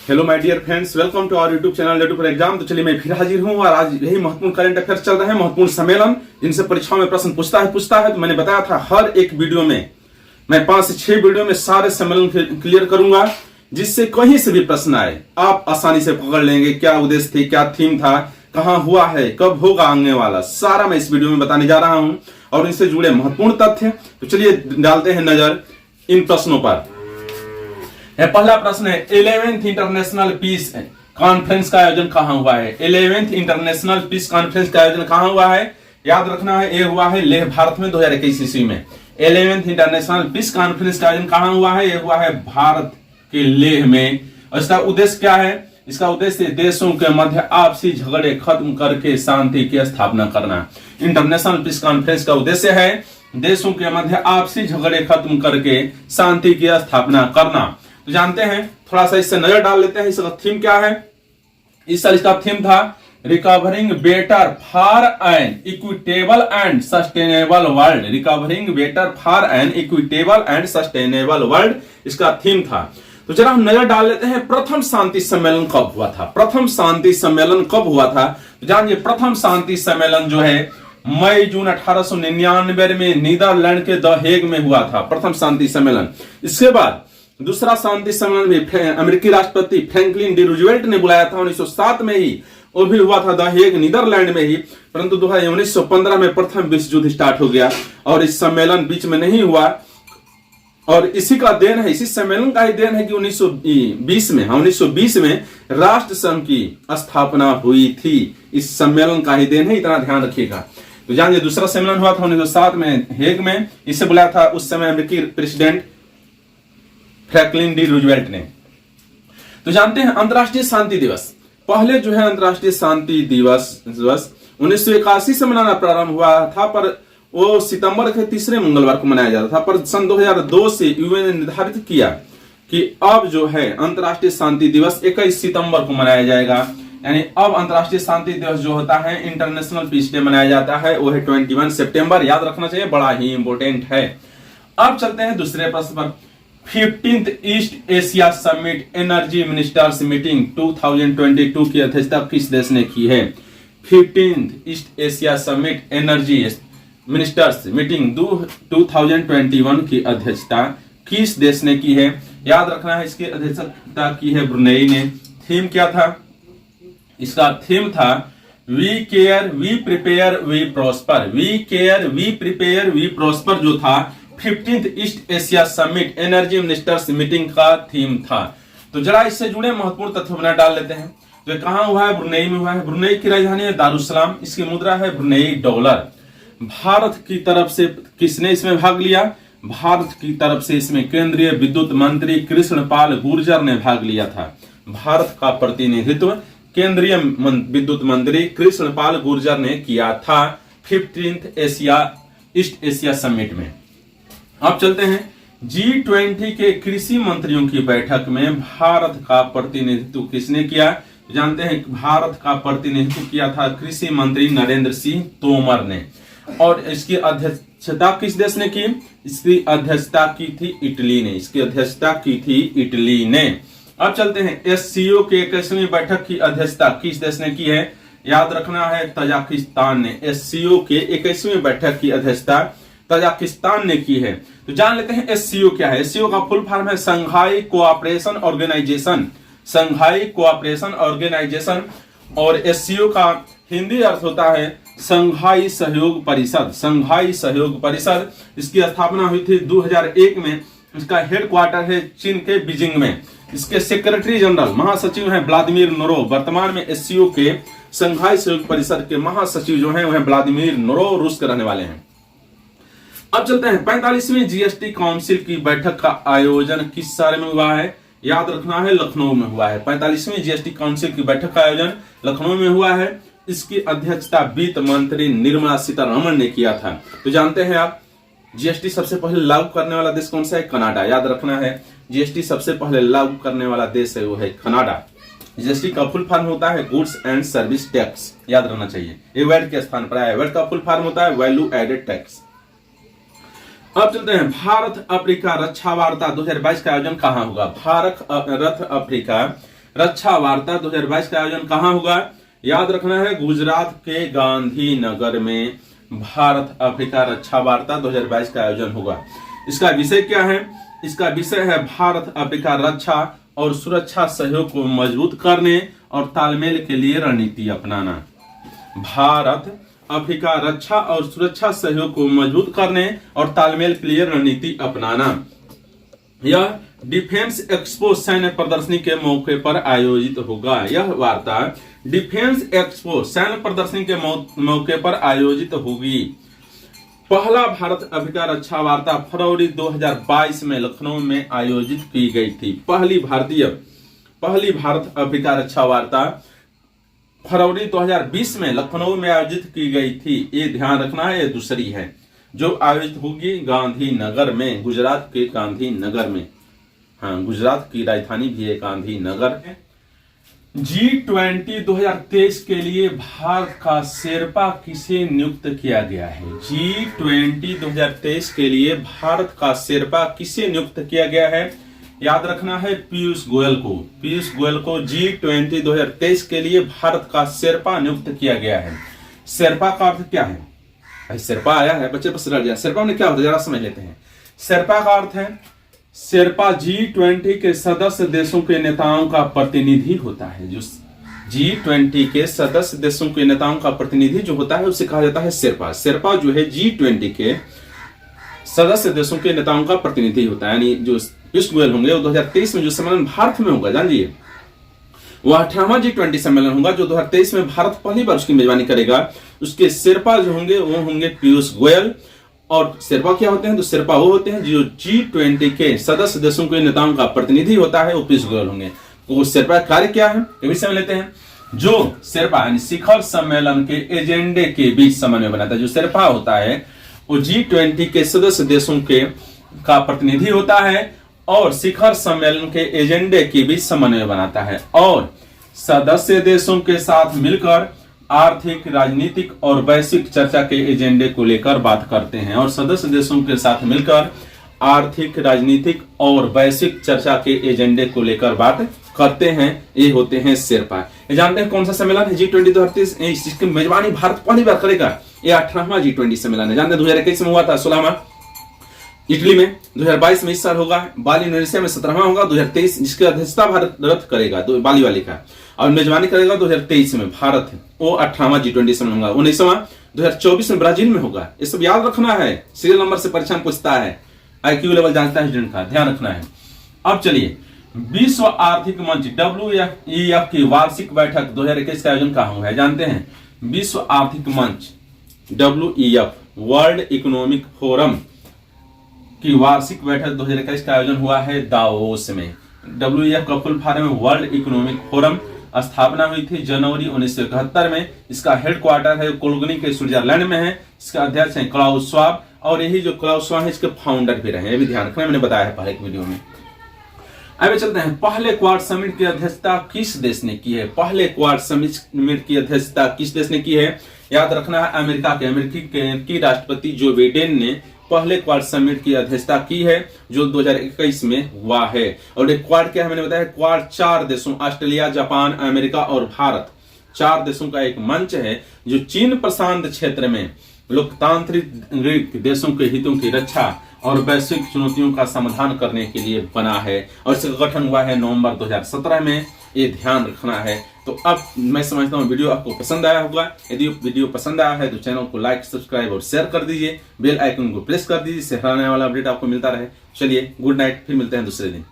Hello my dear friends, welcome to our YouTube channel late for exam. तो चलिए मैं फिर हाजिर हूं और आज यही महत्वपूर्ण करंट अफेयर्स चल रहे हैं, महत्वपूर्ण सम्मेलन जिनसे परीक्षाओं में प्रश्न पूछता है। तो मैंने बताया था हर एक वीडियो में मैं 5 से 6 वीडियो में सारे सम्मेलन क्लियर करूंगा, जिससे कहीं से भी प्रश्न आए आप आसानी से पकड़ लेंगे। क्या उद्देश्य थी, क्या थीम था, कहां हुआ है, कब होगा आने वाला, सारा मैं इस वीडियो में बताने जा रहा हूं और इनसे जुड़े महत्वपूर्ण तथ्य। तो चलिए डालते हैं नजर इन प्रश्नों पर। पहला प्रश्न है 11th इंटरनेशनल पीस कॉन्फ्रेंस का आयोजन कहां हुआ है। 11th इंटरनेशनल पीस कॉन्फ्रेंस का आयोजन कहां हुआ है, याद रखना है। ये हुआ है लेह भारत में 2021 ईस्वी में। 11th इंटरनेशनल पीस कॉन्फ्रेंस का आयोजन कहां हुआ है, ये हुआ है भारत के लेह में। और इसका उद्देश्य क्या है, इसका उद्देश्य देशों के मध्य आपसी झगड़े खत्म करके शांति की स्थापना करना। इंटरनेशनल पीस कॉन्फ्रेंस का उद्देश्य है देशों के मध्य आपसी झगड़े खत्म करके शांति की स्थापना करना। तो जानते हैं, थोड़ा सा इससे नजर डाल लेते हैं इसका थीम क्या है। इस साल इसका थीम था recovering better for an equitable and sustainable world. Recovering better for an equitable and sustainable world इसका थीम था। तो जरा हम नजर डाल लेते हैं प्रथम शांति सम्मेलन कब हुआ था। प्रथम शांति सम्मेलन कब हुआ था, तो जानिए प्रथम शांति सम्मेलन जो है मई जून 1899 में नीदरलैंड के द हेग में हुआ था, प्रथम शांति सम्मेलन। इसके बाद दूसरा शांति सम्मेलन भी अमेरिकी राष्ट्रपति फ्रैंकलिन डी रूजवेल्ट ने बुलाया था 1907 में ही, वो भी हुआ था द हेग नीदरलैंड में ही। परंतु 1915 में प्रथम विश्व युद्ध स्टार्ट हो गया और इस सम्मेलन बीच में नहीं हुआ। और इसी का देन है, इसी सम्मेलन का ही देन है कि 1920 में राष्ट्र संघ की स्थापना हुई थी। इस सम्मेलन का ही देन है, इतना ध्यान रखिएगा। तो जानिए दूसरा सम्मेलन हुआ था 1907 में हेग में, इसे बुलाया था उस समय अमेरिकी प्रेसिडेंट फ्रैंकलिन डी रूजवेल्ट ने। तो जानते हैं अंतर्राष्ट्रीय शांति दिवस, पहले जो है अंतर्राष्ट्रीय शांति दिवस 1981 से मनाना प्रारंभ हुआ था, पर वो सितंबर के तीसरे मंगलवार को मनाया जाता था। पर सन 2002 से यूएन ने निर्धारित किया कि अब जो है अंतर्राष्ट्रीय शांति दिवस 21 सितंबर को मनाया जाएगा। यानी अब अंतर्राष्ट्रीय शांति दिवस जो होता है इंटरनेशनल पीस डे मनाया जाता है, वो है 21 सितंबर। याद रखना चाहिए, बड़ा ही इंपॉर्टेंट है। अब चलते हैं दूसरे प्रश्न पर। 15th East Asia summit energy ministers meeting 2022 की अध्यक्षता किस देश ने की है। 15th East Asia summit energy ministers meeting 2021 की अध्यक्षता किस देश ने की है, याद रखना है। इसकी अध्यक्षता की है ब्रुनेई ने। थीम क्या था, इसका थीम था we care we prepare we prosper. We care we prepare we prosper जो था 15th East Asia summit energy ministers meeting का थीम था। तो जरा इससे जुड़े महत्वपूर्ण तथ्य बना डाल लेते हैं। तो कहां हुआ है, ब्रुनेई में हुआ है। ब्रुनेई की राजधानी है दारुसलाम, इसकी मुद्रा है ब्रुनेई डॉलर। भारत की तरफ से किसने इसमें भाग लिया, भारत की तरफ से इसमें केंद्रीय विद्युत मंत्री कृष्णपाल गुर्जर ने भाग लिया था। भारत का प्रतिनिधित्व केंद्रीय विद्युत मंत्री कृष्णपाल गुर्जर ने किया था 15th ईस्ट एशिया समिट में। अब चलते हैं G20 के कृषि मंत्रियों की बैठक में भारत का प्रतिनिधित्व किसने किया। जानते हैं भारत का प्रतिनिधित्व किया था कृषि मंत्री नरेंद्र सिंह तोमर ने। और इसकी अध्यक्षता किस देश ने की, इसकी अध्यक्षता की थी इटली ने। इसकी अध्यक्षता की थी इटली ने। अब चलते हैं SCO के 21वीं बैठक की अध्यक्षता किस देश ने की है, याद रखना है तजाकिस्तान ने। SCO के 21वीं बैठक की अध्यक्षता तजाकिस्तान ने की है। तो जान लेते हैं SCO क्या है। SCO का फुल फॉर्म है संघाई कोऑपरेशन ऑर्गेनाइजेशन। संघाई कोऑपरेशन ऑर्गेनाइजेशन। और SCO का हिंदी अर्थ होता है संघाई सहयोग परिषद। संघाई सहयोग परिषद, इसकी स्थापना हुई थी 2001 में। इसका हेडक्वार्टर है चीन के बीजिंग में। इसके सेक्रेटरी जनरल महासचिव हैं व्लादिमीर नोरो। वर्तमान में SCO के संघाई सहयोग परिषद के महासचिव जो हैं वह व्लादिमीर नोरो, रूस के रहने वाले हैं। अब चलते हैं 45वीं GST काउंसिल की बैठक का आयोजन किस शहर में हुआ है, याद रखना है लखनऊ में हुआ है। 45वीं GST काउंसिल की बैठक का आयोजन लखनऊ में हुआ है। इसकी अध्यक्षता वित्त मंत्री निर्मला सीतारमण ने किया था। तो जानते हैं आप GST सबसे पहले लागू करने वाला देश कौन सा है, कनाडा। याद रखना है GST सबसे पहले लागू करने वाला देश है वो है कनाडा। GST का फुल फॉर्म होता है गुड्स एंड सर्विस टैक्स, याद रहना चाहिए। ये वैट के स्थान पर आया। वैट का फुल फॉर्म होता है वैल्यू एडेड टैक्स। अब चलते हैं भारत अफ्रीका रक्षा वार्ता 2022 का आयोजन कहां होगा। भारत अफ्रीका रक्षा वार्ता 2022 का आयोजन कहाँ होगा? याद रखना है, गुजरात के गांधीनगर में भारत अफ्रीका रक्षा वार्ता 2022 का आयोजन होगा। इसका विषय क्या है? इसका विषय है भारत अफ्रीका रक्षा और सुरक्षा सहयोग को मजबूत करने और तालमेल के लिए रणनीति अपनाना। भारत अफ्रीका रक्षा और सुरक्षा सहयोग को मजबूत करने और तालमेल के लिए रणनीति अपनाना। यह डिफेंस एक्सपो सैन्य प्रदर्शनी के मौके पर आयोजित होगा। यह वार्ता डिफेंस एक्सपो सैन्य प्रदर्शनी के मौके पर आयोजित होगी। पहला भारत अफ्रीका रक्षा वार्ता फरवरी 2022 में लखनऊ में आयोजित की गई थी। पहली भारत अफ्रीका रक्षा वार्ता फरवरी 2020 में लखनऊ में आयोजित की गई थी। ये ध्यान रखना है, ये दूसरी है जो आयोजित होगी गांधीनगर में, गुजरात के गांधीनगर में। हाँ, गुजरात की राजधानी भी है गांधीनगर। G20 2023 के लिए भारत का शेरपा किसे नियुक्त किया गया है? G20 2023 के लिए भारत का शेरपा किसे नियुक्त किया गया है? याद रखना है, पीयूष गोयल को G20 2023 के लिए भारत का शेरपा नियुक्त किया गया है। शेरपा का अर्थ क्या है? भाई शेरपा आया है, बच्चे पर रट जाए। शेरपा में क्या होता है जरा समझ लेते हैं। शेरपा का अर्थ है, शेरपा G20 के सदस्य देशों के नेताओं का प्रतिनिधि होता है। जो G20 के सदस्य देशों के नेताओं का प्रतिनिधि जो होता है उसे कहा जाता है शेरपा। शेरपा जो है G20 के सदस्य देशों के नेताओं का प्रतिनिधि होता है। यानी जो पीयूष गोयल होंगे वो 2023 में जो सम्मेलन भारत में होगा, जानिए वह 18वां G20 सम्मेलन होगा जो 2023 में भारत पहली बार उसकी मेजबानी करेगा। उसके शेरपा जो होंगे वो होंगे पीयूष गोयल। और शेरपा क्या होते हैं? तो शेरपा वो होते हैं जो G20 के सदस्य देशों के नेताओं का प्रतिनिधि होता है, वो पीयूष गोयल होंगे। तो शेरपा कार्य क्या है ये भी समझ लेते हैं। जो शेरपा यानी शिखर सम्मेलन के एजेंडे के बीच समन्वय बनाता है। जो शेरपा होता है वो G20 के सदस्य देशों के का प्रतिनिधि होता है और शिखर सम्मेलन के एजेंडे के बीच समन्वय बनाता है और सदस्य देशों के साथ मिलकर आर्थिक, राजनीतिक और वैश्विक चर्चा के एजेंडे को लेकर बात करते हैं। और सदस्य देशों के साथ मिलकर आर्थिक, राजनीतिक और वैश्विक चर्चा के एजेंडे को लेकर बात करते हैं। ये होते हैं शेरपा। ये जानते हैं कौन सा सम्मेलन है G20 2023? इसकी मेजबानी भारत पहली बार करेगा। ये 18वां G20 सम्मेलन है। जानते हैं 2021 में हुआ था, 16वां इटली में, 2022 में इस साल होगा, बाली इंडोनेशिया में 17वां होगा, 2023 जिसकी अध्यक्षता भारत करेगा बाली वाली का, और मेजबानी करेगा 2023 में भारत है, वो 18वां G20 सम्मेलन होगा। 19वां 2024 में ब्राजील में होगा। ये सब याद रखना है, सीरियल नंबर से परीक्षा में पूछता है, IQ लेवल जानता है स्टूडेंट का, ध्यान रखना है। अब चलिए, विश्व आर्थिक मंच WEF की वार्षिक बैठक 2021 का आयोजन कहाँ हुआ है? जानते हैं, विश्व आर्थिक मंच WEF वर्ल्ड इकोनॉमिक फोरम की वार्षिक बैठक 2021 का आयोजन हुआ है दावोस में। WEF का फुल फॉर्म है वर्ल्ड इकोनॉमिक फोरम। स्थापना हुई थी जनवरी 1971 में। इसका हेडक्वार्टर है कोलोनी के स्विट्जरलैंड में है। इसका अध्यक्ष है क्लाउस श्वाब और यही जो क्लाउस श्वाब है इसके फाउंडर भी रहे। ये भी ध्यान रखना, मैंने बताया है पहले एक वीडियो में। आगे चलते हैं, पहले क्वाड समिट की अध्यक्षता किस देश ने की है? पहले क्वाड समिट की अध्यक्षता किस देश ने की है? याद रखना है, अमेरिकी राष्ट्रपति जो बाइडेन ने पहले क्वाड समिट की अध्यक्षता की है जो 2021 में हुआ है। और एक क्वाड क्या है मैंने बताया, क्वाड 4 देशों ऑस्ट्रेलिया, जापान, अमेरिका और भारत 4 देशों का एक मंच है जो चीन प्रशांत क्षेत्र में लोकतांत्रिक देशों के हितों की रक्षा और वैश्विक चुनौतियों का समाधान करने के लिए बना है और इसका गठन हुआ है नवंबर 2017 में। ये ध्यान रखना है। तो अब मैं समझता हूँ वीडियो आपको पसंद आया होगा। यदि वीडियो पसंद आया है तो चैनल को लाइक, सब्सक्राइब और शेयर कर दीजिए। बेल आइकन को प्रेस कर दीजिए, इससे हर आने वाला अपडेट आपको मिलता रहे। चलिए, गुड नाइट, फिर मिलते हैं दूसरे दिन।